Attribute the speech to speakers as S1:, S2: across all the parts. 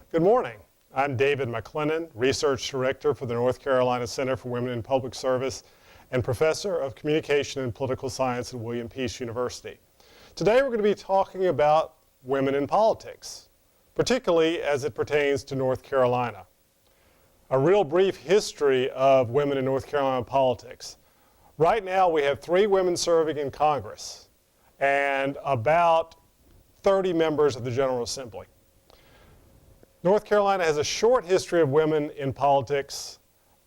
S1: Good morning. I'm David McLennan, Research Director for the North Carolina Center for Women in Public Service and Professor of Communication and Political Science at William Peace University. Today we're going to be talking about women in politics, particularly as it pertains to North Carolina. A real brief history of women in North Carolina politics. Right now we have 3 women serving in Congress and about 30 members of the General Assembly. North Carolina has a short history of women in politics,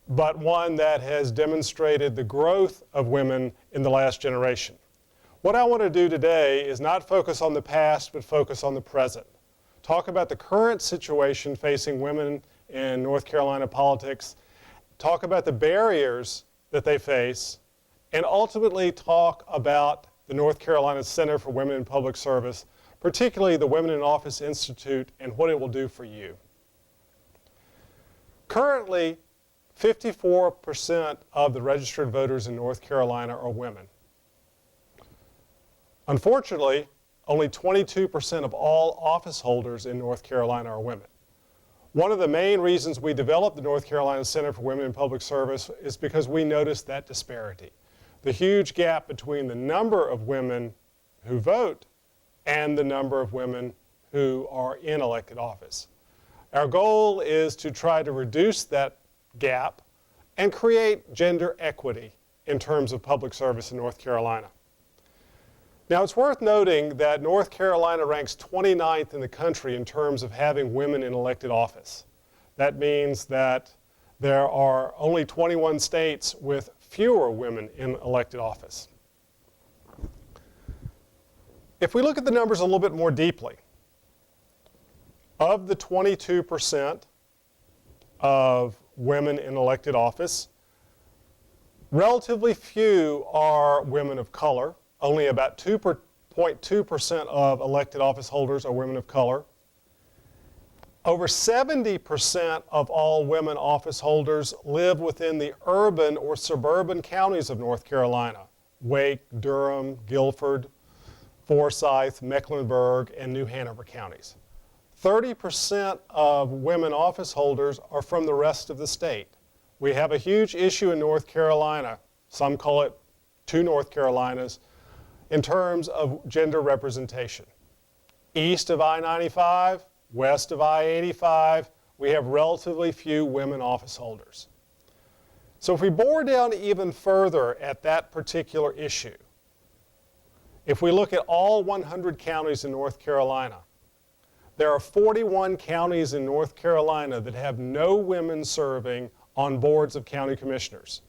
S1: but one that has demonstrated the growth of women in the last generation. What I want to do today is not focus on the past, but focus on the present. Talk about the current situation facing women in North Carolina politics, talk about the barriers that they face, and ultimately talk about the North Carolina Center for Women in Public Service, particularly the Women in Office Institute and what it will do for you. Currently, 54% of the registered voters in North Carolina are women. Unfortunately, only 22% of all office holders in North Carolina are women. One of the main reasons we developed the North Carolina Center for Women in Public Service is because we noticed that disparity, the huge gap between the number of women who vote and the number of women who are in elected office. Our goal is to try to reduce that gap and create gender equity in terms of public service in North Carolina. Now, it's worth noting that North Carolina ranks 29th in the country in terms of having women in elected office. That means that there are only 21 states with fewer women in elected office. If we look at the numbers a little bit more deeply, of the 22% of women in elected office, relatively few are women of color. Only about 2.2% of elected office holders are women of color. Over 70% of all women office holders live within the urban or suburban counties of North Carolina: Wake, Durham, Guilford, Forsyth, Mecklenburg, and New Hanover counties. 30% of women office holders are from the rest of the state. We have a huge issue in North Carolina, some call it 2 North Carolinas, in terms of gender representation. East of I-95, west of I-85, we have relatively few women office holders. So if we bore down even further at that particular issue, if we look at all 100 counties in North Carolina, there are 41 counties in North Carolina that have no women serving on boards of county commissioners.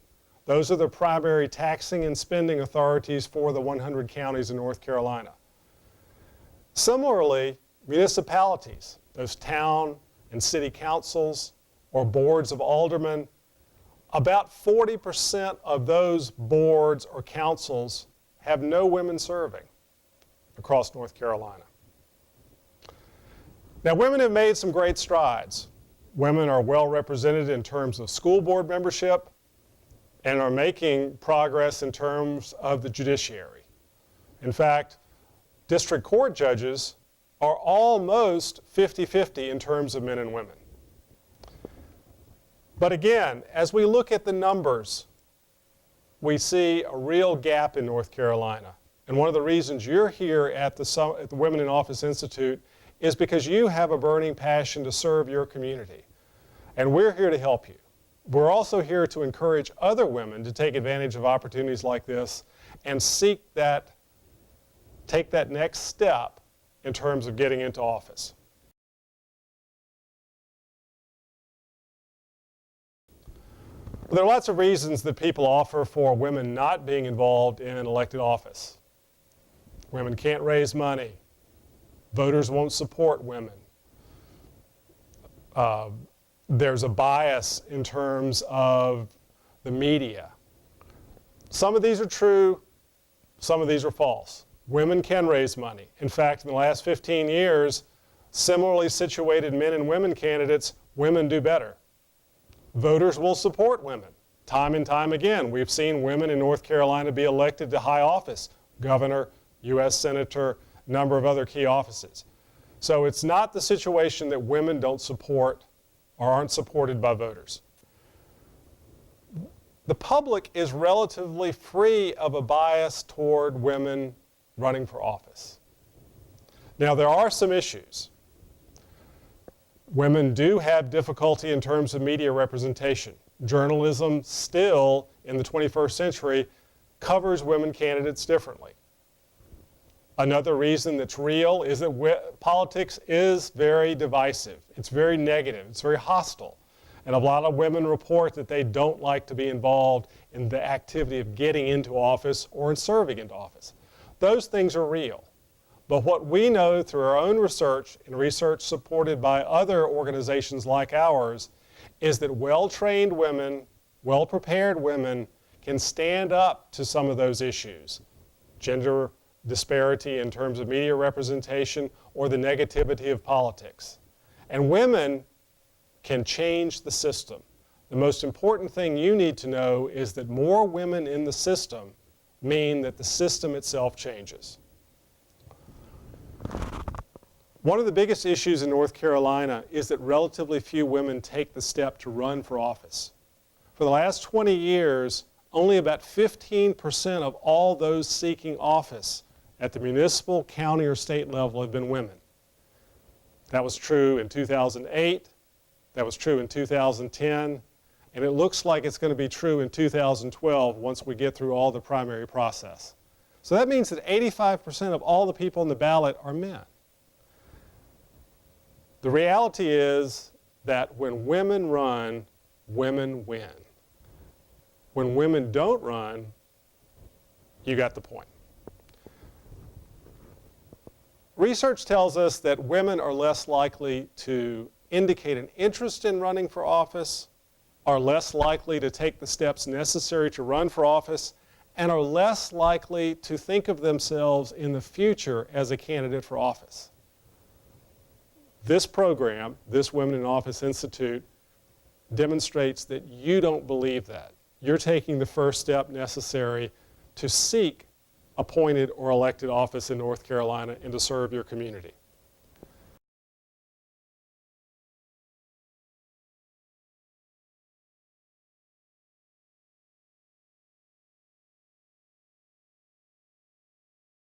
S1: Those are the primary taxing and spending authorities for the 100 counties in North Carolina. Similarly, municipalities, those town and city councils or boards of aldermen, about 40% of those boards or councils have no women serving across North Carolina. Now, women have made some great strides. Women are well represented in terms of school board membership and are making progress in terms of the judiciary. In fact, district court judges are almost 50-50 in terms of men and women. But again, as we look at the numbers, we see a real gap in North Carolina. And one of the reasons you're here at the Women in Office Institute is because you have a burning passion to serve your community. And we're here to help you. We're also here to encourage other women to take advantage of opportunities like this and take that next step in terms of getting into office. There are lots of reasons that people offer for women not being involved in elected office. Women can't raise money. Voters won't support women. There's a bias in terms of the media. Some of these are true, some of these are false. Women can raise money. In fact, in the last 15 years, similarly situated men and women candidates, women do better. Voters will support women. Time and time again, we've seen women in North Carolina be elected to high office, governor, U.S. senator, number of other key offices. So it's not the situation that women don't support or aren't supported by voters. The public is relatively free of a bias toward women running for office. Now, there are some issues. Women do have difficulty in terms of media representation. Journalism still, in the 21st century, covers women candidates differently. Another reason that's real is that politics is very divisive. It's very negative. It's very hostile. And a lot of women report that they don't like to be involved in the activity of getting into office or in serving into office. Those things are real. But what we know through our own research and research supported by other organizations like ours is that well-trained women, well-prepared women can stand up to some of those issues. Gender disparity in terms of media representation or the negativity of politics. And women can change the system. The most important thing you need to know is that more women in the system mean that the system itself changes. One of the biggest issues in North Carolina is that relatively few women take the step to run for office. For the last 20 years, only about 15% of all those seeking office at the municipal, county, or state level have been women. That was true in 2008. That was true in 2010, and it looks like it's going to be true in 2012 once we get through all the primary process. So that means that 85% of all the people on the ballot are men. The reality is that when women run, women win. When women don't run, you got the point. Research tells us that women are less likely to indicate an interest in running for office, are less likely to take the steps necessary to run for office, and are less likely to think of themselves in the future as a candidate for office. This program, this Women in Office Institute, demonstrates that you don't believe that. You're taking the first step necessary to seek appointed or elected office in North Carolina and to serve your community.